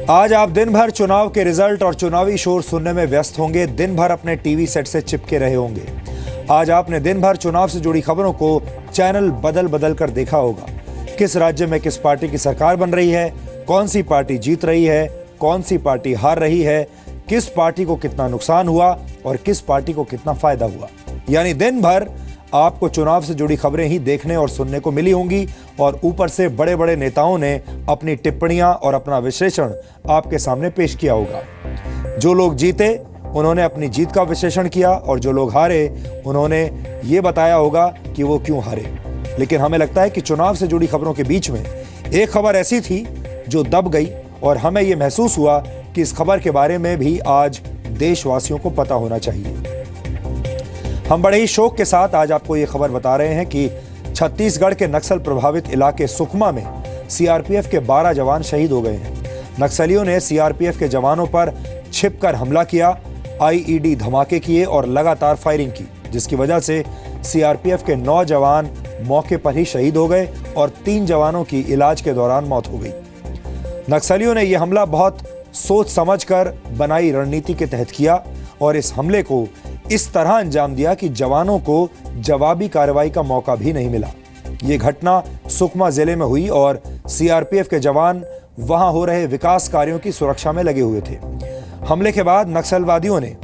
आज आप दिन भर चुनाव के रिजल्ट और चुनावी शोर सुनने में व्यस्त होंगे। दिन भर अपने टीवी सेट से चिपके रहे होंगे। आज आपने दिन भर चुनाव से जुड़ी खबरों को चैनल बदल बदल कर देखा होगा। किस राज्य में किस पार्टी की सरकार बन रही है, कौन सी पार्टी जीत रही है, कौन सी पार्टी हार रही है, किस पार्टी को कितना नुकसान हुआ और किस पार्टी को कितना फायदा हुआ। यानी दिन भर आपको चुनाव से जुड़ी खबरें ही देखने और सुनने को मिली होंगी और ऊपर से बड़े बड़े नेताओं ने अपनी टिप्पणियां और अपना विश्लेषण आपके सामने पेश किया होगा। जो लोग जीते उन्होंने अपनी जीत का विश्लेषण किया और जो लोग हारे उन्होंने ये बताया होगा कि वो क्यों हारे। लेकिन हमें लगता है कि चुनाव से जुड़ी खबरों के बीच में एक खबर ऐसी थी जो दब गई और हमें ये महसूस हुआ कि इस खबर के बारे में भी आज देशवासियों को पता होना चाहिए। हम बड़े ही शौक के साथ आज आपको ये खबर बता रहे हैं कि छत्तीसगढ़ के नक्सल प्रभावित इलाके सुकमा में सीआरपीएफ के 12 जवान शहीद हो गए हैं। नक्सलियों ने सीआरपीएफ के जवानों पर छिपकर हमला किया, आईईडी धमाके किए और लगातार फायरिंग की, जिसकी वजह से सीआरपीएफ के 9 जवान मौके पर ही शहीद हो गए और 3 जवानों की इलाज के दौरान मौत हो गई। नक्सलियों ने यह हमला बहुत सोच समझकर बनाई रणनीति के तहत किया और इस हमले को इस तरह अंजाम दिया कि जवानों को जवाबी कार्रवाई का मौका भी नहीं मिला। ये घटना सुकमा जिले में हुई और सीआरपीएफ के जवान वहां हो रहे विकास कार्यों की सुरक्षा में लगे हुए थे। हमले के बाद नक्सलवादियों ने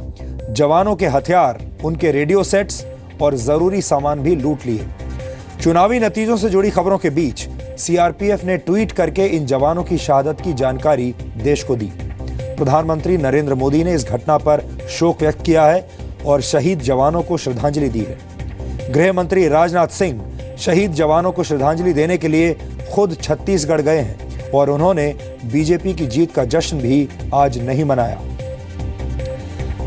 जवानों के हथियार, उनके रेडियो सेट्स और जरूरी सामान भी लूट लिए। चुनावी नतीजों से जुड़ी खबरों के बीच सीआरपीएफ ने ट्वीट करके इन जवानों की शहादत की जानकारी देश को दी। प्रधानमंत्री नरेंद्र मोदी ने इस घटना पर शोक व्यक्त किया है और शहीद जवानों को श्रद्धांजलि दी है। गृह मंत्री राजनाथ सिंह शहीद जवानों को श्रद्धांजलि देने के लिए खुद छत्तीसगढ़ गए हैं और उन्होंने बीजेपी की जीत का जश्न भी आज नहीं मनाया।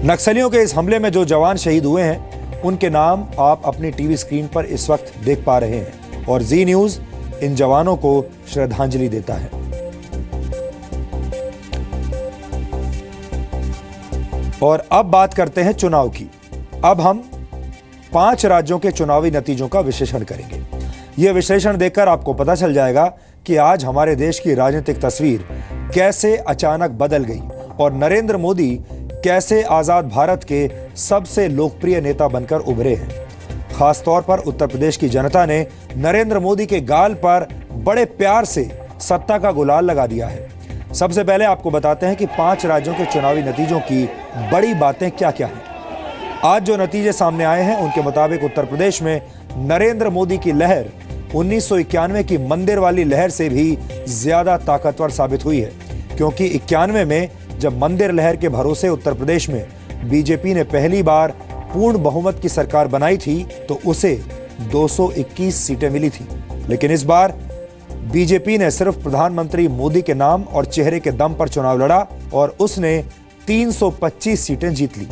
नक्सलियों के इस हमले में जो जवान शहीद हुए हैं उनके नाम आप अपनी टीवी स्क्रीन पर इस वक्त देख पा रहे हैं और जी न्यूज इन जवानों को श्रद्धांजलि देता है। और अब बात करते हैं चुनाव की। अब हम 5 राज्यों के चुनावी नतीजों का विश्लेषण करेंगे। यह विश्लेषण देखकर आपको पता चल जाएगा कि आज हमारे देश की राजनीतिक तस्वीर कैसे अचानक बदल गई और नरेंद्र मोदी कैसे आजाद भारत के सबसे लोकप्रिय नेता बनकर उभरे हैं। खासतौर पर उत्तर प्रदेश की जनता ने नरेंद्र मोदी के गाल पर बड़े प्यार से सत्ता का गुलाल लगा दिया है। सबसे पहले आपको बताते हैं कि 5 राज्यों के चुनावी नतीजों की बड़ी बातें क्या क्या हैं। आज जो नतीजे सामने आए हैं उनके मुताबिक उत्तर प्रदेश में नरेंद्र मोदी की लहर 1991 की मंदिर वाली लहर से भी ज्यादा ताकतवर साबित हुई है, क्योंकि 91 में जब मंदिर लहर के भरोसे उत्तर प्रदेश में बीजेपी ने पहली बार पूर्ण बहुमत की सरकार बनाई थी तो उसे 221 सीटें मिली थी। लेकिन इस बार बीजेपी ने सिर्फ प्रधानमंत्री मोदी के नाम और चेहरे के दम पर चुनाव लड़ा और उसने 325 सीटें जीत ली।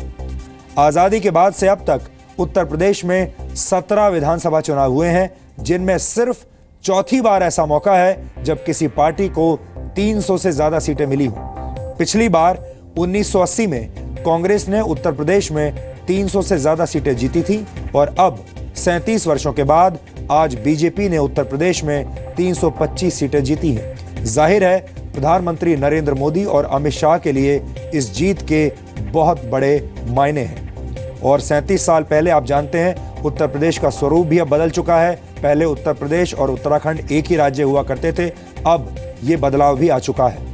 आजादी के बाद से अब तक उत्तर प्रदेश में 17 विधानसभा चुनाव हुए हैं, जिनमें सिर्फ चौथी बार ऐसा मौका है जब किसी पार्टी को 300 से ज्यादा सीटें मिली हों। पिछली बार 1980 में कांग्रेस ने उत्तर प्रदेश में 300 से ज्यादा सीटें जीती थी और अब 37 वर्षों के बाद आज बीजेपी ने उत्तर प्रदेश में 325 सीटें जीती हैं। जाहिर है प्रधानमंत्री नरेंद्र मोदी और अमित शाह के लिए इस जीत के बहुत बड़े मायने हैं। और 37 साल पहले आप जानते हैं उत्तर प्रदेश का स्वरूप भी अब बदल चुका है। पहले उत्तर प्रदेश और उत्तराखंड एक ही राज्य हुआ करते थे, अब ये बदलाव भी आ चुका है।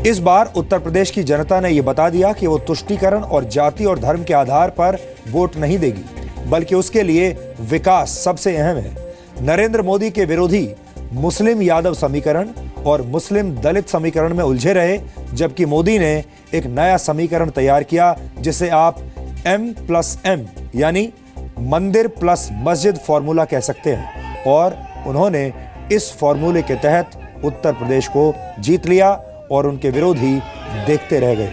इस बार उत्तर प्रदेश की जनता ने यह बता दिया कि वो तुष्टीकरण और जाति और धर्म के आधार पर वोट नहीं देगी, बल्कि उसके लिए विकास सबसे अहम है। नरेंद्र मोदी के विरोधी मुस्लिम यादव समीकरण और मुस्लिम दलित समीकरण में उलझे रहे, जबकि मोदी ने एक नया समीकरण तैयार किया जिसे आप M+M यानी मंदिर प्लस मस्जिद फॉर्मूला कह सकते हैं और उन्होंने इस फॉर्मूले के तहत उत्तर प्रदेश को जीत लिया और उनके विरोधी देखते रह गए।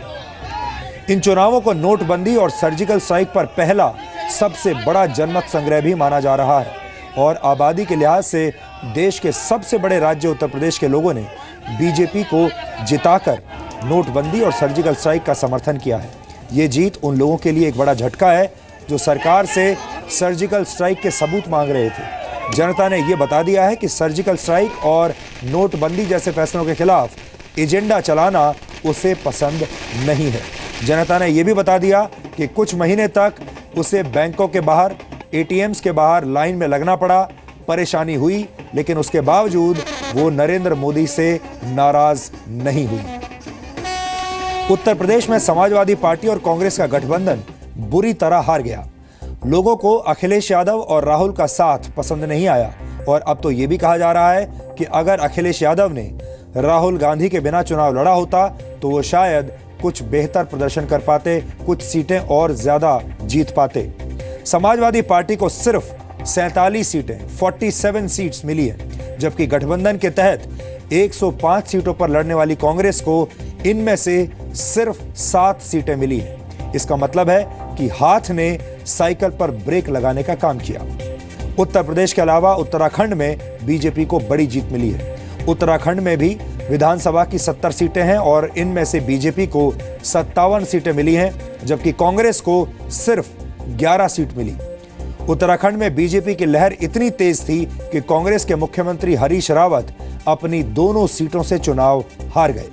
इन चुनावों को नोटबंदी और सर्जिकल स्ट्राइक पर पहला सबसे बड़ा जनमत संग्रह भी माना जा रहा है और आबादी के लिहाज से देश के सबसे बड़े राज्य उत्तर प्रदेश के लोगों ने बीजेपी को जिताकर नोटबंदी और सर्जिकल स्ट्राइक का समर्थन किया है। ये जीत उन लोगों के लिए एक बड़ा झटका है जो सरकार से सर्जिकल स्ट्राइक के सबूत मांग रहे थे। जनता ने यह बता दिया है कि सर्जिकल स्ट्राइक और नोटबंदी जैसे फैसलों के खिलाफ एजेंडा चलाना उसे पसंद नहीं है। जनता ने यह भी बता दिया कि कुछ महीने तक उसे बैंकों के बाहर, एटीएम्स के बाहर लाइन में लगना पड़ा, परेशानी हुई, लेकिन उसके बावजूद वो नरेंद्र मोदी से नाराज नहीं हुई। उत्तर प्रदेश में समाजवादी पार्टी और कांग्रेस का गठबंधन बुरी तरह हार गया। लोगों को अखिलेश यादव और राहुल का साथ पसंद नहीं आया और अब तो यह भी कहा जा रहा है कि अगर अखिलेश यादव ने राहुल गांधी के बिना चुनाव लड़ा होता तो वो शायद कुछ बेहतर प्रदर्शन कर पाते, कुछ सीटें और ज्यादा जीत पाते। समाजवादी पार्टी को सिर्फ 47 सीटें 47 सीट्स मिली है, जबकि गठबंधन के तहत 105 सीटों पर लड़ने वाली कांग्रेस को इनमें से सिर्फ 7 सीटें मिली हैं। इसका मतलब है कि हाथ ने साइकिल पर ब्रेक लगाने का काम किया। उत्तर प्रदेश के अलावा उत्तराखंड में बीजेपी को बड़ी जीत मिली है। उत्तराखंड में भी विधानसभा की 70 सीटें हैं और इनमें से बीजेपी को 57 सीटें मिली हैं, जबकि कांग्रेस को सिर्फ 11 सीट मिली। उत्तराखंड में बीजेपी की लहर इतनी तेज थी कि कांग्रेस के मुख्यमंत्री हरीश रावत अपनी दोनों सीटों से चुनाव हार गए।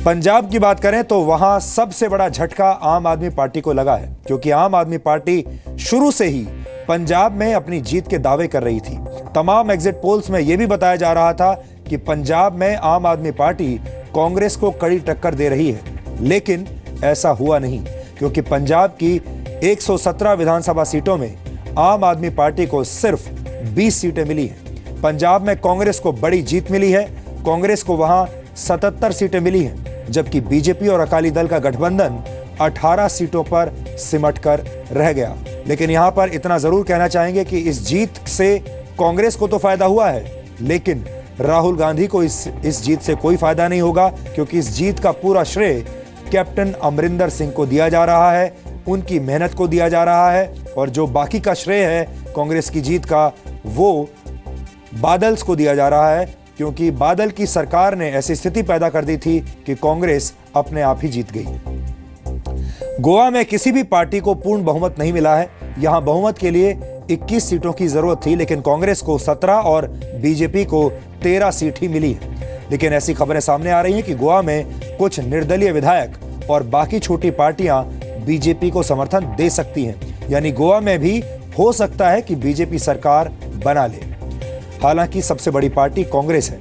पंजाब की बात करें तो वहां सबसे बड़ा झटका आम आदमी पार्टी को लगा है, क्योंकि आम आदमी पार्टी शुरू से ही पंजाब में अपनी जीत के दावे कर रही थी। तमाम एग्जिट पोल्स में यह भी बताया जा रहा था कि पंजाब में आम आदमी पार्टी कांग्रेस को कड़ी टक्कर दे रही है, लेकिन ऐसा हुआ नहीं, क्योंकि पंजाब की 117 विधानसभा सीटों में आम आदमी पार्टी को सिर्फ 20 सीटें मिली हैं। पंजाब में कांग्रेस को बड़ी जीत मिली है, कांग्रेस को वहां 77 सीटें मिली हैं, जबकि बीजेपी और अकाली दल का गठबंधन 18 सीटों पर सिमट कर रह गया। लेकिन यहां पर इतना जरूर कहना चाहेंगे कि इस जीत से कांग्रेस को तो फायदा हुआ है, लेकिन राहुल गांधी को इस जीत से कोई फायदा नहीं होगा, क्योंकि इस जीत का पूरा श्रेय कैप्टन अमरिंदर सिंह को दिया जा रहा है, उनकी मेहनत को दिया जा रहा है, और जो बाकी का श्रेय है कांग्रेस की जीत का वो बादल को दिया जा रहा है, क्योंकि बादल की सरकार ने ऐसी स्थिति पैदा कर दी थी कि कांग्रेस अपने आप ही जीत गई। गोवा में किसी भी पार्टी को पूर्ण बहुमत नहीं मिला है। यहां बहुमत के लिए 21 सीटों की जरूरत थी, लेकिन कांग्रेस को 17 और बीजेपी को 13 सीट ही मिली है। लेकिन ऐसी खबरें सामने आ रही हैं कि गोवा में कुछ निर्दलीय विधायक और बाकी छोटी पार्टियां बीजेपी को समर्थन दे सकती हैं, यानी गोवा में भी हो सकता है कि बीजेपी सरकार बना ले। हालांकि सबसे बड़ी पार्टी कांग्रेस है।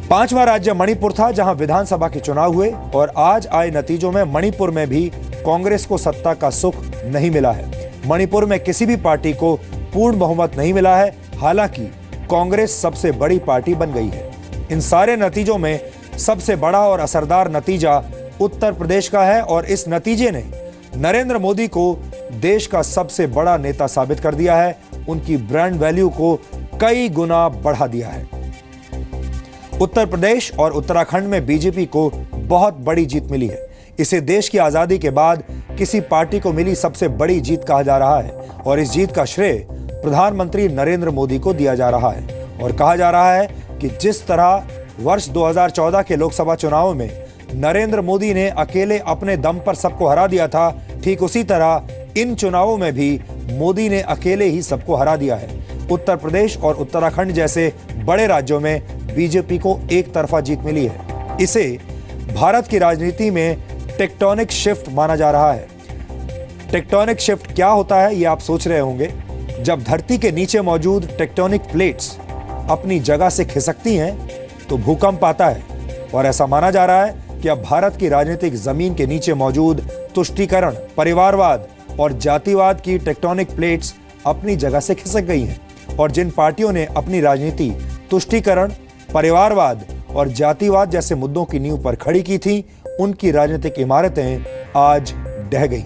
5वां राज्य मणिपुर था, जहां विधानसभा के चुनाव हुए और आज आए नतीजों में मणिपुर में भी कांग्रेस को सत्ता का सुख नहीं मिला है। मणिपुर में किसी भी पार्टी को पूर्ण बहुमत नहीं मिला है, हालांकि कांग्रेस सबसे बड़ी पार्टी बन गई है। इन सारे नतीजों में सबसे बड़ा और असरदार नतीजा उत्तर प्रदेश का है और इस नतीजे ने नरेंद्र मोदी को देश का सबसे बड़ा नेता साबित कर दिया है, उनकी ब्रांड वैल्यू को कई गुना बढ़ा दिया है। उत्तर प्रदेश और उत्तराखंड में बीजेपी को बहुत बड़ी जीत मिली है। इसे देश की आजादी के बाद किसी पार्टी को मिली सबसे बड़ी जीत कहा जा रहा है और इस जीत का श्रेय प्रधानमंत्री नरेंद्र मोदी को दिया जा रहा है। और कहा जा रहा है कि जिस तरह वर्ष 2014 के लोकसभा चुनाव में नरेंद्र मोदी ने अकेले अपने दम पर सबको हरा दिया था, ठीक उसी तरह इन चुनावों में भी मोदी ने अकेले ही सबको हरा दिया है। उत्तर प्रदेश और उत्तराखंड जैसे बड़े राज्यों में बीजेपी को एक तरफा जीत मिली है। इसे भारत की राजनीति में टेक्टोनिक शिफ्ट माना जा रहा है। टेक्टोनिक शिफ्ट क्या होता है ये आप सोच रहे होंगे। जब धरती के नीचे मौजूद टेक्टोनिक प्लेट्स अपनी जगह से खिसकती हैं तो भूकंप आता है, और ऐसा माना जा रहा है कि अब भारत की राजनीतिक जमीन के नीचे मौजूद तुष्टीकरण, परिवारवाद और जातिवाद की टेक्टोनिक प्लेट्स अपनी जगह से खिसक गई हैं और जिन पार्टियों ने अपनी राजनीति तुष्टीकरण, परिवारवाद और जातिवाद जैसे मुद्दों की नींव पर खड़ी की थी, उनकी राजनीतिक इमारतें आज ढह गई।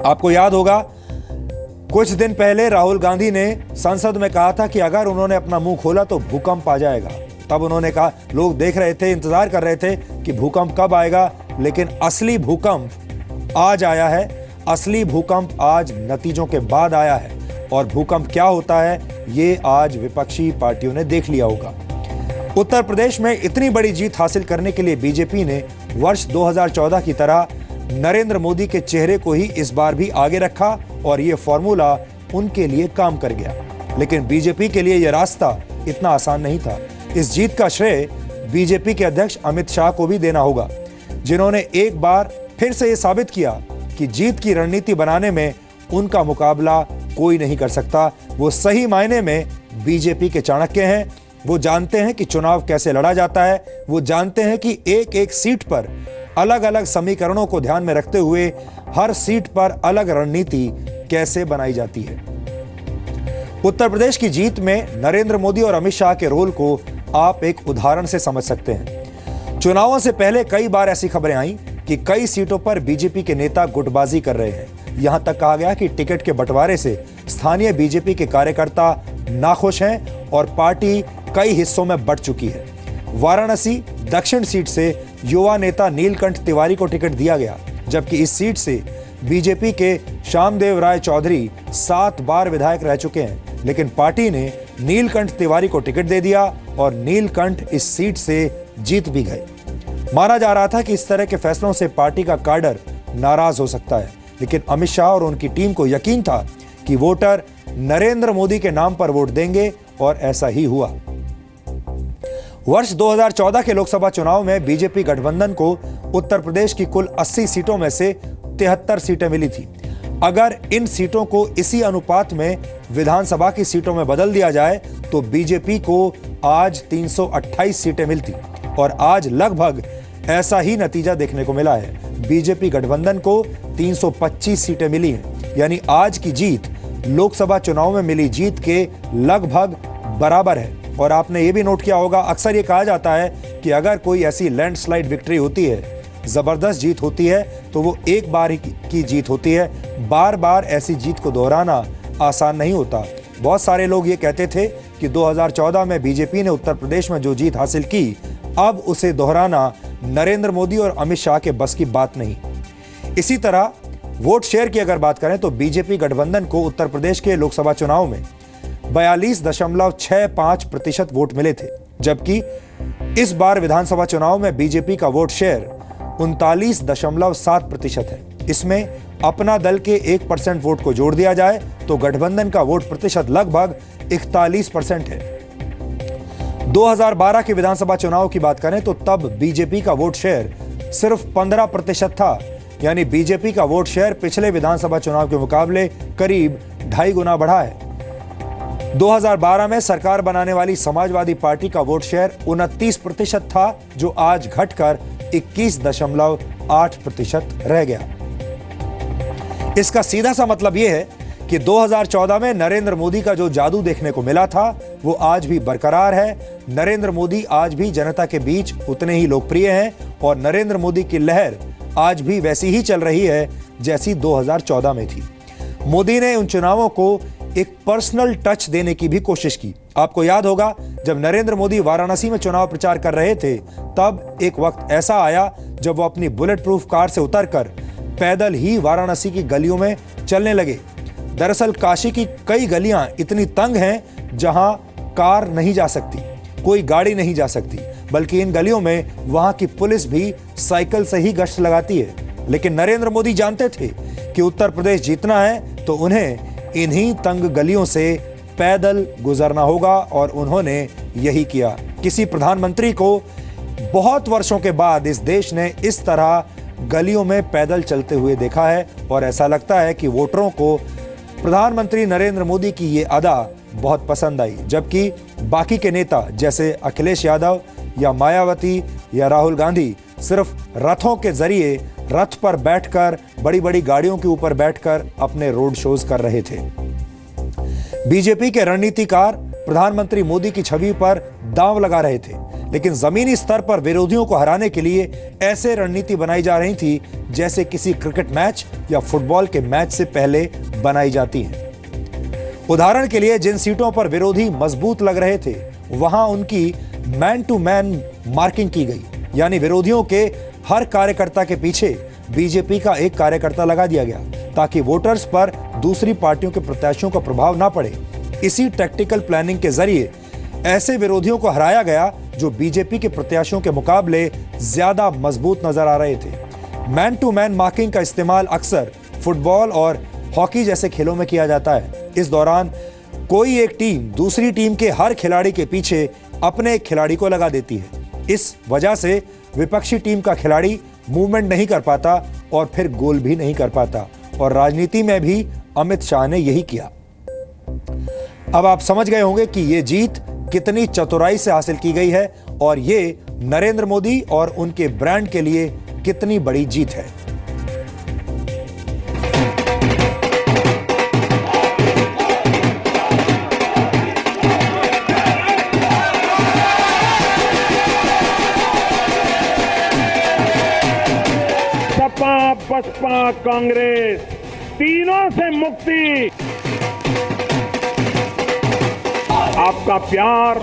आपको याद होगा कुछ दिन पहले राहुल गांधी ने संसद में कहा था कि अगर उन्होंने अपना मुंह खोला तो भूकंप आ जाएगा। तब उन्होंने कहा, लोग देख रहे थे, इंतजार कर रहे थे कि भूकंप कब आएगा, लेकिन असली भूकंप आज आया है। असली भूकंप आज नतीजों के बाद आया है और भूकंप क्या होता है ये आज विपक्षी पार्टियों ने देख लिया होगा। उत्तर प्रदेश में इतनी बड़ी जीत हासिल करने के लिए बीजेपी ने वर्ष 2014 की तरह नरेंद्र मोदी के चेहरे को ही इस बार भी आगे रखा और ये फॉर्मूला उनके लिए काम कर गया। लेकिन बीजेपी के लिए यह रास्ता इतना आसान नहीं था। इस जीत का श्रेय बीजेपी के अध्यक्ष अमित शाह को भी देना होगा, जिन्होंने एक बार फिर से ये साबित किया कि जीत की रणनीति बनाने में उनका मुकाबला कोई नहीं कर सकता। वो सही मायने में बीजेपी के चाणक्य हैं। वो जानते हैं कि चुनाव कैसे लड़ा जाता है। वो जानते हैं कि एक एक सीट पर अलग अलग समीकरणों को ध्यान में रखते हुए हर सीट पर अलग रणनीति कैसे बनाई जाती है। उत्तर प्रदेश की जीत में नरेंद्र मोदी और अमित शाह के रोल को आप एक उदाहरण से समझ सकते हैं। चुनावों से पहले कई बार ऐसी खबरें आई कि कई सीटों पर बीजेपी के नेता गुटबाजी कर रहे हैं। यहां तक कहा गया कि टिकट के बंटवारे से स्थानीय बीजेपी के कार्यकर्ता नाखुश हैं और पार्टी कई हिस्सों में बंट चुकी है। वाराणसी दक्षिण सीट से युवा नेता नीलकंठ तिवारी को टिकट दिया गया, जबकि इस सीट से बीजेपी के श्यामदेव राय चौधरी 7 बार विधायक रह चुके हैं, लेकिन पार्टी ने नीलकंठ तिवारी को टिकट दे दिया और नीलकंठ इस सीट से जीत भी गए। माना जा रहा था कि इस तरह के फैसलों से पार्टी का काडर नाराज हो सकता है, लेकिन अमित शाह और उनकी टीम को यकीन था कि वोटर नरेंद्र मोदी के नाम पर वोट देंगे और ऐसा ही हुआ। वर्ष 2014 के लोकसभा चुनाव में बीजेपी गठबंधन को उत्तर प्रदेश की कुल 80 सीटों में से 73 सीटें मिली थी। अगर इन सीटों को इसी अनुपात में विधानसभा की सीटों में बदल दिया जाए तो बीजेपी को आज 328 सीटें मिलती और आज लगभग ऐसा ही नतीजा देखने को मिला है। बीजेपी गठबंधन को 325 सीटें मिली हैं, यानी आज की जीत लोकसभा चुनाव में मिली जीत के लगभग बराबर है। और आपने ये भी नोट किया होगा, अक्सर ये कहा जाता है कि अगर कोई ऐसी लैंडस्लाइड विक्ट्री होती है, जबरदस्त जीत होती है, तो वो एक बार ही की जीत होती है। बार बार ऐसी जीत को दोहराना आसान नहीं होता। बहुत सारे लोग ये कहते थे कि 2014 में बीजेपी ने उत्तर प्रदेश में जो जीत हासिल की, अब उसे दोहराना नरेंद्र मोदी और अमित शाह के बस की बात नहीं। इसी तरह वोट शेयर की अगर बात करें तो बीजेपी गठबंधन को उत्तर प्रदेश के लोकसभा चुनाव में 42.65% वोट मिले थे, जबकि इस बार विधानसभा चुनाव में बीजेपी का वोट शेयर 39.7% है। इसमें अपना दल के 1% वोट को जोड़ दिया जाए तो गठबंधन का वोट प्रतिशत लगभग 41% है। 2012 के विधानसभा चुनाव की बात करें तो तब बीजेपी का वोट शेयर सिर्फ 15% था, यानी बीजेपी का वोट शेयर पिछले विधानसभा चुनाव के मुकाबले करीब 2.5 गुना बढ़ा है। 2012 में सरकार बनाने वाली समाजवादी पार्टी का वोट शेयर 29% था, जो आज घटकर 21.8% रह गया। इसका सीधा सा मतलब यह है कि 2014 में नरेंद्र मोदी का जो जादू देखने को मिला था वो आज भी बरकरार है। नरेंद्र मोदी आज भी जनता के बीच उतने ही लोकप्रिय हैं और नरेंद्र मोदी की लहर आज भी वैसी ही चल रही है जैसी 2014 में थी। मोदी ने उन चुनावों को एक पर्सनल टच देने की भी कोशिश की। आपको याद होगा, जब नरेंद्र मोदी वाराणसी में चुनाव प्रचार कर रहे थे, तब एक वक्त ऐसा आया जब वो अपनी बुलेट प्रूफ कार से उतरकर पैदल ही वाराणसी की गलियों में चलने लगे। दरअसल काशी की कई गलियां इतनी तंग हैं जहां कार नहीं जा सकती, कोई गाड़ी नहीं जा सकती, बल्कि इन गलियों में वहां की पुलिस भी साइकिल से ही गश्त लगाती है। लेकिन नरेंद्र मोदी जानते थे कि उत्तर प्रदेश जीतना है तो उन्हें इन्हीं तंग गलियों से पैदल गुजरना होगा और उन्होंने यही किया। किसी प्रधानमंत्री को बहुत वर्षों के बाद इस देश ने इस तरह गलियों में पैदल चलते हुए देखा है और ऐसा लगता है कि वोटरों को प्रधानमंत्री नरेंद्र मोदी की ये अदा बहुत पसंद आई, जबकि बाकी के नेता जैसे अखिलेश यादव या मायावती या राहुल गांधी सिर्फ रथों के जरिए रथ पर बैठकर, बड़ी बड़ी गाड़ियों के ऊपर बैठकर अपने रोड शोज कर रहे थे। बीजेपी के रणनीतिकार प्रधानमंत्री मोदी की छवि पर दांव लगा रहे थे, लेकिन जमीनी स्तर पर विरोधियों को हराने के लिए ऐसे रणनीति बनाई जा रही थी जैसे किसी क्रिकेट मैच या फुटबॉल के मैच से पहले बनाई जाती हैं। उदाहरण के लिए जिन सीटों पर विरोधी मजबूत लग रहे थे वहां उनकी मैन टू मैन मार्किंग की गई, यानी विरोधियों के हर कार्यकर्ता के पीछे बीजेपी का एक कार्यकर्ता लगा दिया गया ताकि वोटर्स पर दूसरी पार्टियों के प्रत्याशियों का प्रभाव ना पड़े। इसी टैक्टिकल प्लानिंग के जरिए ऐसे विरोधियों को हराया गया जो बीजेपी के प्रत्याशियों के मुकाबले ज्यादा मजबूत नजर आ रहे थे। मैन टू मैन मार्किंग का इस्तेमाल अक्सर फुटबॉल और हॉकी जैसे खेलों में किया जाता है। इस दौरान कोई एक टीम दूसरी टीम के हर खिलाड़ी के पीछे अपने एक खिलाड़ी को लगा देती है इस वजह से विपक्षी टीम का खिलाड़ी मूवमेंट नहीं कर पाता और फिर गोल भी नहीं कर पाता। और राजनीति में भी अमित शाह ने यही किया। अब आप समझ गए होंगे कि यह जीत कितनी चतुराई से हासिल की गई है और ये नरेंद्र मोदी और उनके ब्रांड के लिए कितनी बड़ी जीत है। सपा, बसपा, कांग्रेस तीनों से मुक्ति। आपका प्यार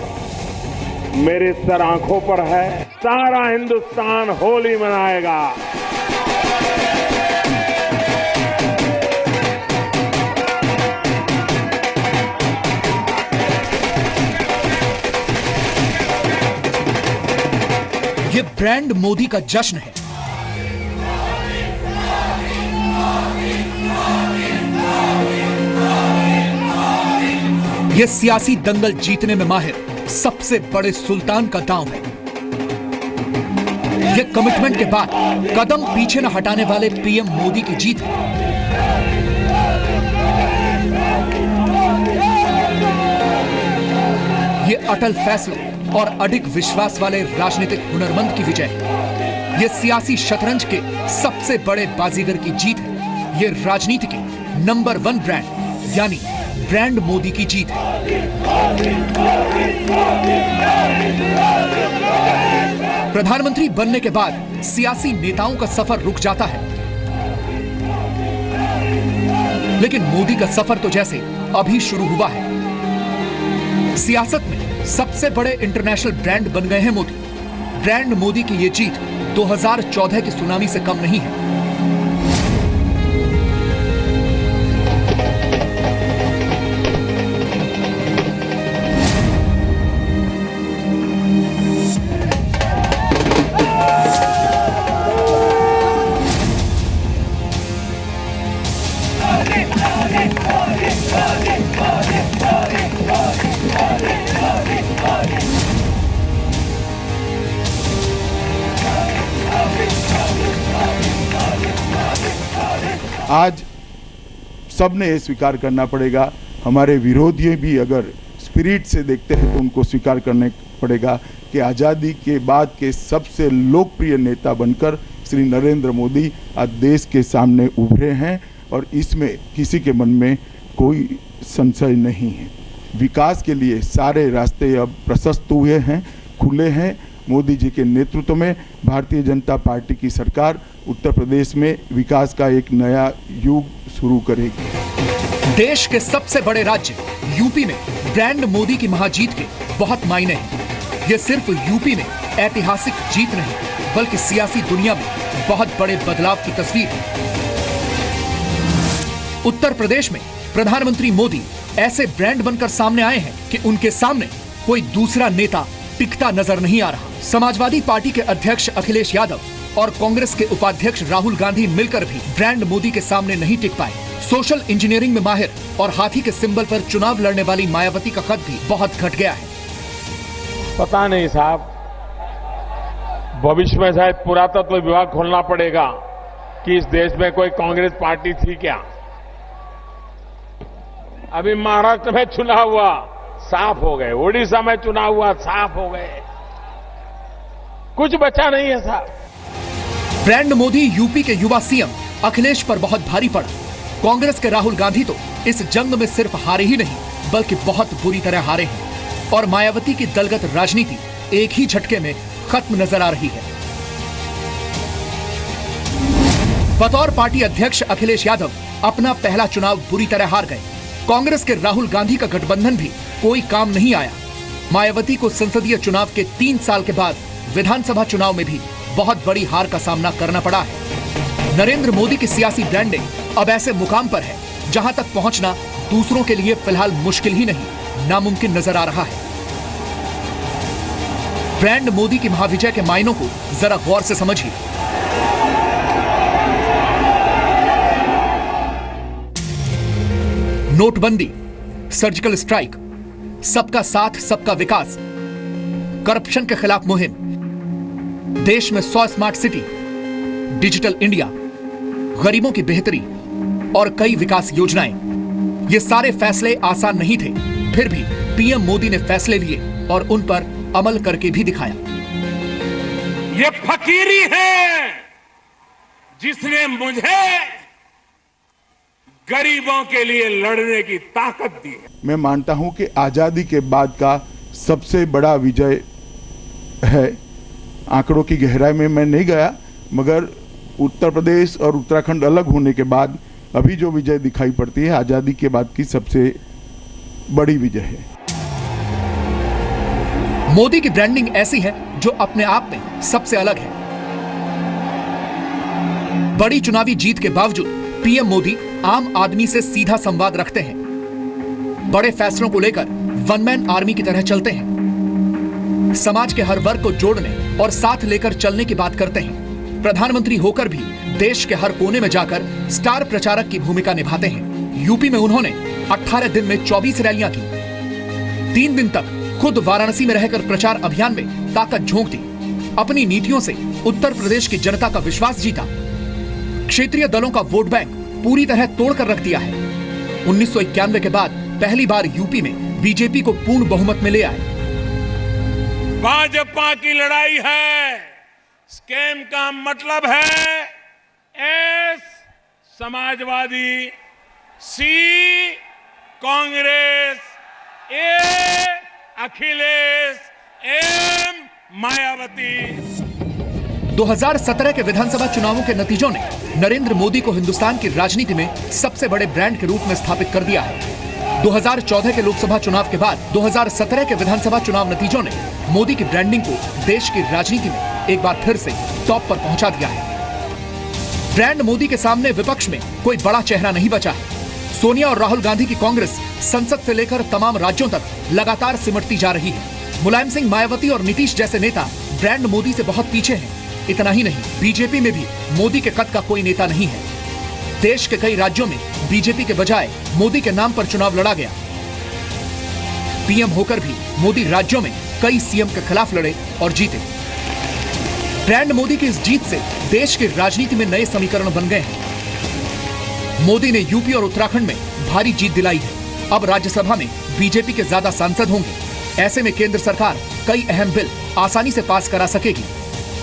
मेरे सर आंखों पर है। सारा हिंदुस्तान होली मनाएगा। ये ब्रांड मोदी का जश्न है। ये सियासी दंगल जीतने में माहिर सबसे बड़े सुल्तान का दांव है। ये कमिटमेंट के बाद कदम पीछे न हटाने वाले पीएम मोदी की जीत है। ये अटल फैसले और अडिग विश्वास वाले राजनीतिक हुनरमंद की विजय है। ये सियासी शतरंज के सबसे बड़े बाजीगर की जीत है। ये राजनीति के नंबर 1 ब्रांड यानी ब्रांड मोदी की जीत है। प्रधानमंत्री बनने के बाद सियासी नेताओं का सफर रुक जाता है, लेकिन मोदी का सफर तो जैसे अभी शुरू हुआ है। सियासत में सबसे बड़े इंटरनेशनल ब्रांड बन गए हैं मोदी। ब्रांड मोदी की यह जीत 2014 की सुनामी से कम नहीं है। आज सबने ये स्वीकार करना पड़ेगा, हमारे विरोधी भी अगर स्पिरिट से देखते हैं तो उनको स्वीकार करने पड़ेगा कि आज़ादी के बाद के सबसे लोकप्रिय नेता बनकर श्री नरेंद्र मोदी आज देश के सामने उभरे हैं और इसमें किसी के मन में कोई संशय नहीं है। विकास के लिए सारे रास्ते अब प्रशस्त हुए हैं, खुले हैं। मोदी जी के नेतृत्व में भारतीय जनता पार्टी की सरकार उत्तर प्रदेश में विकास का एक नया युग शुरू करेगी। देश के सबसे बड़े राज्य यूपी में ब्रांड मोदी की महाजीत के बहुत मायने हैं। ये सिर्फ यूपी में ऐतिहासिक जीत नहीं, बल्कि सियासी दुनिया में बहुत बड़े बदलाव की तस्वीर है। उत्तर प्रदेश में प्रधानमंत्री मोदी ऐसे ब्रांड बनकर सामने आए हैं कि उनके सामने कोई दूसरा नेता टिकता नजर नहीं आ रहा। समाजवादी पार्टी के अध्यक्ष अखिलेश यादव और कांग्रेस के उपाध्यक्ष राहुल गांधी मिलकर भी ब्रांड मोदी के सामने नहीं टिक पाए। सोशल इंजीनियरिंग में माहिर और हाथी के सिंबल पर चुनाव लड़ने वाली मायावती का कद भी बहुत घट गया है। पता नहीं साहब, भविष्य में शायद पुरातत्व विभाग खोलना पड़ेगा कि इस देश में कोई कांग्रेस पार्टी थी क्या। अभी महाराष्ट्र में चुनाव हुआ, साफ हो गए। ओडिशा में चुनाव हुआ, साफ हो गए। कुछ बचा नहीं है साहब। ब्रांड मोदी यूपी के युवा सीएम अखिलेश पर बहुत भारी पड़ा। कांग्रेस के राहुल गांधी तो इस जंग में सिर्फ हारे ही नहीं, बल्कि बहुत बुरी तरह हारे हैं। और मायावती की दलगत राजनीति एक ही झटके में खत्म नजर आ रही है। बतौर पार्टी अध्यक्ष अखिलेश यादव अपना पहला चुनाव बुरी तरह हार गए। कांग्रेस के राहुल गांधी का गठबंधन भी कोई काम नहीं आया। मायावती को संसदीय चुनाव के 3 साल के बाद विधानसभा चुनाव में भी बहुत बड़ी हार का सामना करना पड़ा है। नरेंद्र मोदी की सियासी ब्रांडिंग अब ऐसे मुकाम पर है जहां तक पहुंचना दूसरों के लिए फिलहाल मुश्किल ही नहीं, नामुमकिन नजर आ रहा है। ब्रांड मोदी की महाविजय के मायनों को जरा गौर से समझिए। नोटबंदी, सर्जिकल स्ट्राइक, सबका साथ सबका विकास, करप्शन के खिलाफ मुहिम, देश में 100 स्मार्ट सिटी, डिजिटल इंडिया, गरीबों की बेहतरी और कई विकास योजनाएं। ये सारे फैसले आसान नहीं थे, फिर भी पीएम मोदी ने फैसले लिए और उन पर अमल करके भी दिखाया। ये फकीरी है जिसने मुझे गरीबों के लिए लड़ने की ताकत दी है। मैं मानता हूं कि आजादी के बाद का सबसे बड़ा विजय है। आंकड़ों की गहराई में मैं नहीं गया, मगर उत्तर प्रदेश और उत्तराखंड अलग होने के बाद अभी जो विजय दिखाई पड़ती है, आजादी के बाद की सबसे बड़ी विजय है। मोदी की ब्रांडिंग ऐसी है जो अपने आप में सबसे अलग है। बड़ी चुनावी जीत के बावजूद पीएम मोदी आम आदमी से सीधा संवाद रखते हैं। बड़े फैसलों को लेकर वन मैन आर्मी की तरह चलते हैं। समाज के हर वर्ग को जोड़ने और साथ लेकर चलने की बात करते हैं। प्रधानमंत्री होकर भी देश के हर कोने में जाकर स्टार प्रचारक की भूमिका निभाते हैं। यूपी में उन्होंने 18 दिन में 24 रैलियां की। 3 दिन तक खुद वाराणसी में रहकर प्रचार अभियान में ताकत झोंक दी। अपनी नीतियों से उत्तर प्रदेश की जनता का विश्वास जीता। क्षेत्रीय दलों का वोट बैंक पूरी तरह तोड़कर रख दिया है। 1991 के बाद पहली बार यूपी में बीजेपी को पूर्ण बहुमत में ले आए। भाजपा की लड़ाई है, स्कैम का मतलब है एस समाजवादी, सी कांग्रेस, ए अखिलेश, एम मायावती। 2017 के विधानसभा चुनावों के नतीजों ने नरेंद्र मोदी को हिंदुस्तान की राजनीति में सबसे बड़े ब्रांड के रूप में स्थापित कर दिया है। 2014 के लोकसभा चुनाव के बाद 2017 के विधानसभा चुनाव नतीजों ने मोदी की ब्रांडिंग को देश की राजनीति में एक बार फिर से टॉप पर पहुंचा दिया है। ब्रांड मोदी के सामने विपक्ष में कोई बड़ा चेहरा नहीं बचा है। सोनिया और राहुल गांधी की कांग्रेस संसद से लेकर तमाम राज्यों तक लगातार सिमटती जा रही है। मुलायम सिंह, मायावती और नीतीश जैसे नेता ब्रांड मोदी से बहुत पीछे हैं। इतना ही नहीं, बीजेपी में भी मोदी के कद का कोई नेता नहीं है। देश के कई राज्यों में बीजेपी के बजाय मोदी के नाम पर चुनाव लड़ा गया। पीएम होकर भी मोदी राज्यों में कई सीएम के खिलाफ लड़े और जीते। ब्रांड मोदी की इस जीत से देश की राजनीति में नए समीकरण बन गए हैं। मोदी ने यूपी और उत्तराखंड में भारी जीत दिलाई है। अब राज्यसभा में बीजेपी के ज्यादा सांसद होंगे। ऐसे में केंद्र सरकार कई अहम बिल आसानी से पास करा सकेगी।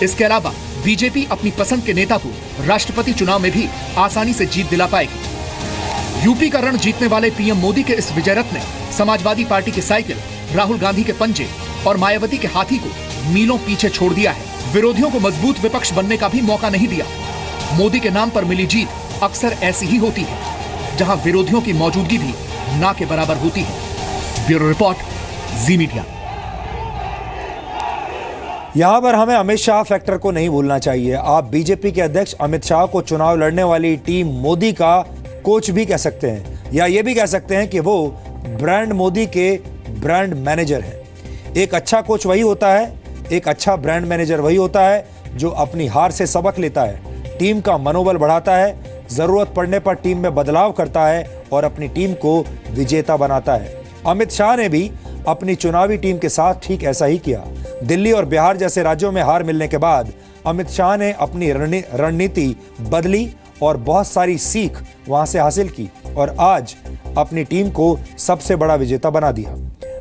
इसके अलावा बीजेपी अपनी पसंद के नेता को राष्ट्रपति चुनाव में भी आसानी से जीत दिला पाएगी। यूपी का रण जीतने वाले पीएम मोदी के इस विजय रथ ने समाजवादी पार्टी की साइकिल, राहुल गांधी के पंजे और मायावती के हाथी को मीलों पीछे छोड़ दिया है। विरोधियों को मजबूत विपक्ष बनने का भी मौका नहीं दिया। मोदी के नाम पर मिली जीत अक्सर ऐसी ही होती है, जहां विरोधियों की मौजूदगी भी ना के बराबर होती है। ब्यूरो रिपोर्ट, जी मीडिया। यहां पर हमें अमित शाह फैक्टर को नहीं भूलना चाहिए। आप बीजेपी के अध्यक्ष अमित शाह को चुनाव लड़ने वाली टीम मोदी का कोच भी कह सकते हैं, या ये भी कह सकते हैं कि वो ब्रांड मोदी के ब्रांड मैनेजर हैं। एक अच्छा कोच वही होता है, एक अच्छा ब्रांड मैनेजर वही होता है जो अपनी हार से सबक लेता है, टीम का मनोबल बढ़ाता है, जरूरत पड़ने पर टीम में बदलाव करता है और अपनी टीम को विजेता बनाता है। अमित शाह ने भी अपनी चुनावी टीम के साथ ठीक ऐसा ही किया। दिल्ली और बिहार जैसे राज्यों में हार मिलने के बाद अमित शाह ने अपनी रणनीति बदली और बहुत सारी सीख वहां से हासिल की और आज अपनी टीम को सबसे बड़ा विजेता बना दिया।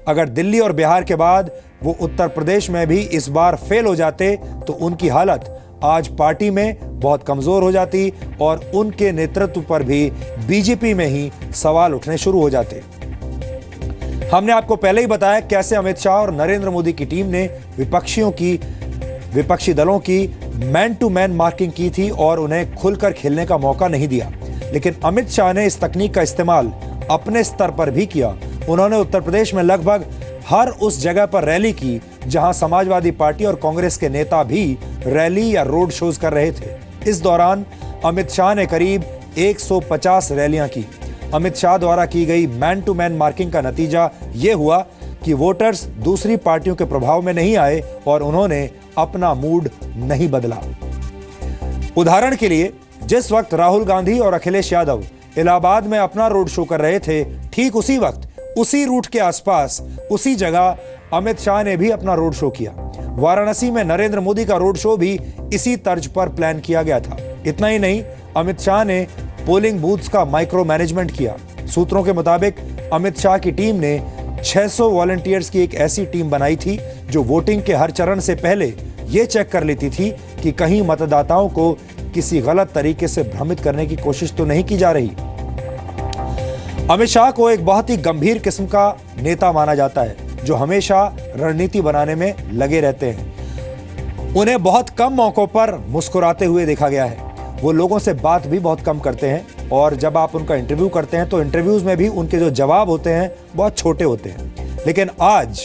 अगर दिल्ली और बिहार के बाद वो उत्तर प्रदेश में भी इस बार फेल हो जाते तो उनकी हालत आज पार्टी में बहुत कमजोर हो जाती और उनके नेतृत्व पर भी बीजेपी में ही सवाल उठने शुरू हो जाते। हमने आपको पहले ही बताया कैसे अमित शाह और नरेंद्र मोदी की टीम ने विपक्षी दलों की मैन टू मैन मार्किंग की थी और उन्हें खुलकर खेलने का मौका नहीं दिया। लेकिन अमित शाह ने इस तकनीक का इस्तेमाल अपने स्तर पर भी किया। उन्होंने उत्तर प्रदेश में लगभग हर उस जगह पर रैली की जहां समाजवादी पार्टी और कांग्रेस के नेता भी रैली या रोड शोज कर रहे थे। इस दौरान अमित शाह ने करीब 150 रैलियां की। अमित शाह द्वारा की गई मैन टू मैन मार्किंग का नतीजा यह हुआ कि वोटर्स दूसरी पार्टियों के प्रभाव में नहीं आए और उन्होंने अपना मूड नहीं बदला। उदाहरण के लिए, जिस वक्त राहुल गांधी और अखिलेश यादव इलाहाबाद में अपना रोड शो कर रहे थे, ठीक उसी वक्त उसी रूट के आसपास उसी जगह अमित शाह ने भी अपना रोड शो किया। वाराणसी में नरेंद्र मोदी का रोड शो भी इसी तर्ज पर प्लान किया गया था। इतना ही नहीं, अमित शाह ने पोलिंग बूथ्स का माइक्रो मैनेजमेंट किया। सूत्रों के मुताबिक अमित शाह की टीम ने 600 वॉलंटियर्स की एक ऐसी टीम बनाई थी जो वोटिंग के हर चरण से पहले यह चेक कर लेती थी कि कहीं मतदाताओं को किसी गलत तरीके से भ्रमित करने की कोशिश तो नहीं की जा रही। अमित शाह को एक बहुत ही गंभीर किस्म का नेता माना जाता है जो हमेशा रणनीति बनाने में लगे रहते हैं। उन्हें बहुत कम मौकों पर मुस्कुराते हुए देखा गया है। वो लोगों से बात भी बहुत कम करते हैं और जब आप उनका इंटरव्यू करते हैं तो इंटरव्यूज में भी उनके जो जवाब होते हैं बहुत छोटे होते हैं। लेकिन आज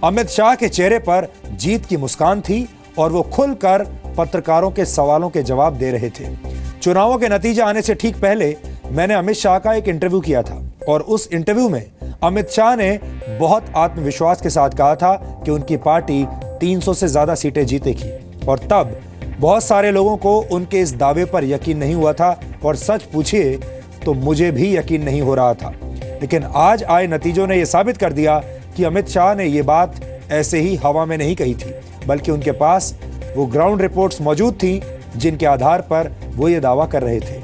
अमित शाह के चेहरे पर जीत की मुस्कान थी और वो खुलकर पत्रकारों के सवालों के जवाब दे रहे थे। चुनावों के नतीजे आने से ठीक पहले मैंने अमित शाह का एक इंटरव्यू किया था और उस इंटरव्यू में अमित शाह ने बहुत आत्मविश्वास के साथ कहा था कि उनकी पार्टी 300 से ज्यादा सीटें जीतेगी और तब बहुत सारे लोगों को उनके इस दावे पर यकीन नहीं हुआ था और सच पूछिए तो मुझे भी यकीन नहीं हो रहा था। लेकिन आज आए नतीजों ने यह साबित कर दिया कि अमित शाह ने यह बात ऐसे ही हवा में नहीं कही थी, बल्कि उनके पास वो ग्राउंड रिपोर्ट्स मौजूद थी जिनके आधार पर वो ये दावा कर रहे थे।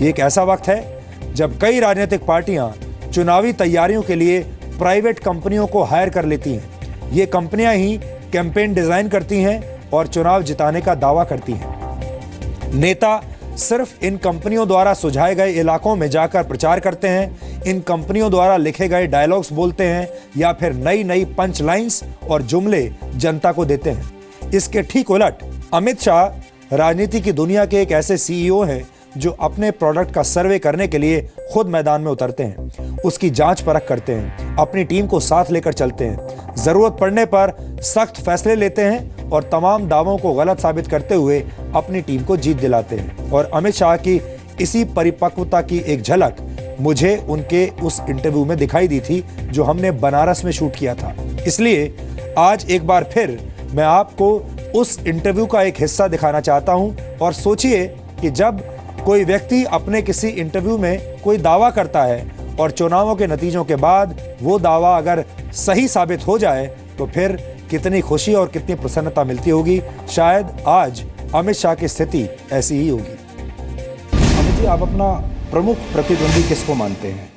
ये एक ऐसा वक्त है जब कई राजनीतिक पार्टियां चुनावी तैयारियों के लिए प्राइवेट कंपनियों को हायर कर लेती हैं। ये कंपनियां ही कैंपेन डिजाइन करती हैं और चुनाव जिताने का दावा करती हैं। नेता सिर्फ इन कंपनियों द्वारा सुझाए गए इलाकों में जाकर प्रचार करते हैं, इन कंपनियों द्वारा लिखे गए डायलॉग्स बोलते हैं या फिर नई नई पंच लाइन्स और जुमले जनता को देते हैं। इसके ठीक उलट अमित शाह राजनीति की दुनिया के एक ऐसे सीईओ हैं जो अपने प्रोडक्ट का सर्वे करने के लिए खुद मैदान में उतरते हैं, उसकी जांच परख करते हैं, अपनी टीम को साथ लेकर चलते हैं, जरूरत पड़ने पर सख्त फैसले लेते हैं और तमाम दावों को गलत साबित करते हुए अपनी टीम को जीत दिलाते हैं। और अमित शाह की इसी परिपक्वता की एक झलक मुझे उनके उस इंटरव्यू में दिखाई दी थी जो हमने बनारस में शूट किया था। इसलिए आज एक बार फिर मैं आपको उस इंटरव्यू का एक हिस्सा दिखाना चाहता हूं और सोचिए कि जब कोई व्यक्ति अपने किसी इंटरव्यू में कोई दावा करता है और चुनावों के नतीजों के बाद वो दावा अगर सही साबित हो जाए तो फिर कितनी खुशी और कितनी प्रसन्नता मिलती होगी। शायद आज अमित शाह की स्थिति ऐसी ही होगी। अमित जी, आप अपना प्रमुख प्रतिद्वंदी किसको मानते हैं?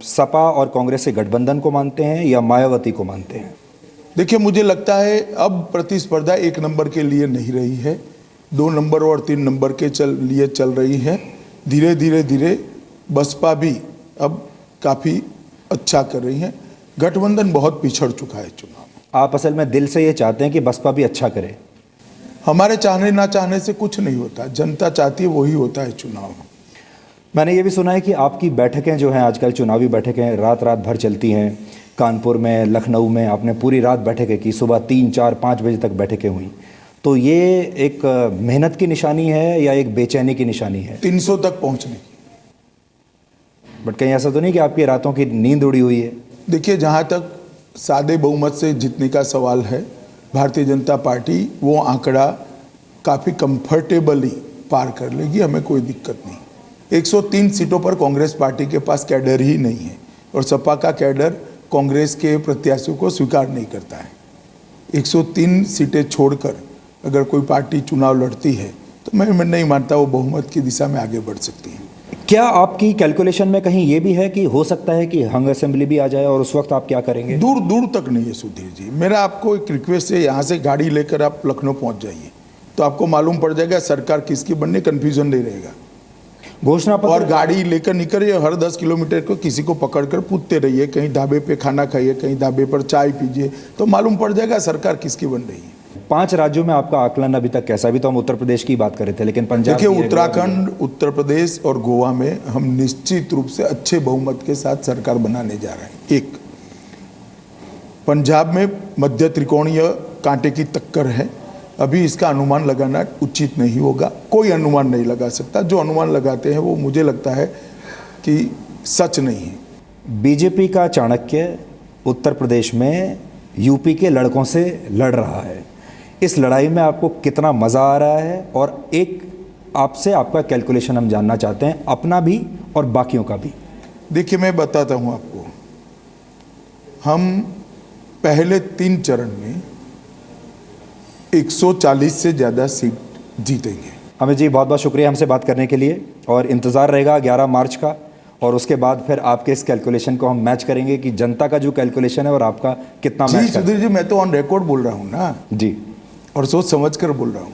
सपा और कांग्रेस के गठबंधन को मानते हैं या मायावती को मानते हैं? देखिए, मुझे लगता है अब प्रतिस्पर्धा 1 नंबर के लिए नहीं रही है, 2 नंबर और 3 नंबर के लिए चल रही है। धीरे बसपा भी अब काफ़ी अच्छा कर रही है। गठबंधन बहुत पिछड़ चुका है चुनाव में। आप असल में दिल से ये चाहते हैं कि बसपा भी अच्छा करे? हमारे चाहने ना चाहने से कुछ नहीं होता, जनता चाहती है वही होता है चुनाव में। मैंने ये भी सुना है कि आपकी बैठकें जो हैं आजकल चुनावी बैठकें रात भर चलती हैं। कानपुर में, लखनऊ में आपने पूरी रात बैठकें की, सुबह 3, 4, 5 बजे तक बैठकें हुई। तो ये एक मेहनत की निशानी है या एक बेचैनी की निशानी है? 300 तक पहुंचने की। बट कहीं ऐसा तो नहीं कि आपकी रातों की नींद उड़ी हुई है? देखिए, जहां तक सादे बहुमत से जीतने का सवाल है, भारतीय जनता पार्टी वो आंकड़ा काफ़ी कंफर्टेबली पार कर लेगी, हमें कोई दिक्कत नहीं। 103 सीटों पर कांग्रेस पार्टी के पास कैडर ही नहीं है और सपा का कैडर कांग्रेस के प्रत्याशियों को स्वीकार नहीं करता है। 103 सीटें छोड़कर अगर कोई पार्टी चुनाव लड़ती है तो मैं नहीं मानता वो बहुमत की दिशा में आगे बढ़ सकती है। क्या आपकी कैलकुलेशन में कहीं ये भी है कि हो सकता है कि हंग असेंबली भी आ जाए और उस वक्त आप क्या करेंगे? दूर दूर तक नहीं है सुधीर जी। मेरा आपको एक रिक्वेस्ट है, यहाँ से गाड़ी लेकर आप लखनऊ पहुँच जाइए तो आपको मालूम पड़ जाएगा सरकार किसकी बनने, कन्फ्यूजन नहीं रहेगा। घोषणा पत्र और गाड़ी लेकर निकलिए, हर 10 किलोमीटर को किसी को पकड़कर पूछते रहिए, कहीं ढाबे पे खाना खाइए, कहीं ढाबे पर चाय पीजिए, तो मालूम पड़ जाएगा सरकार किसकी बन रही है। 5 राज्यों में आपका आकलन अभी तक कैसा? भी तो हम उत्तर प्रदेश की बात कर रहे थे, लेकिन पंजाब, देखिए, उत्तराखंड, उत्तर प्रदेश और गोवा में हम निश्चित रूप से अच्छे बहुमत के साथ सरकार बनाने जा रहे हैं। एक पंजाब में मध्य त्रिकोणीय कांटे की टक्कर है, अभी इसका अनुमान लगाना उचित नहीं होगा, कोई अनुमान नहीं लगा सकता। जो अनुमान लगाते हैं वो मुझे लगता है कि सच नहीं है। बीजेपी का चाणक्य उत्तर प्रदेश में यूपी के लड़कों से लड़ रहा है। इस लड़ाई में आपको कितना मज़ा आ रहा है? और एक आपसे आपका कैलकुलेशन हम जानना चाहते हैं, अपना भी और बाकियों का भी। देखिए, मैं बताता हूँ आपको, हम पहले 3 चरण में 140 से ज़्यादा सीट जीतेंगे। अमित जी बहुत बहुत शुक्रिया हमसे बात करने के लिए, और इंतज़ार रहेगा 11 मार्च का, और उसके बाद फिर आपके इस कैलकुलेशन को हम मैच करेंगे कि जनता का जो कैलकुलेशन है और आपका कितना जी मैच करता है। सुधीर जी, मैं तो ऑन रिकॉर्ड बोल रहा हूँ ना जी, और सोच समझ कर बोल रहा हूँ।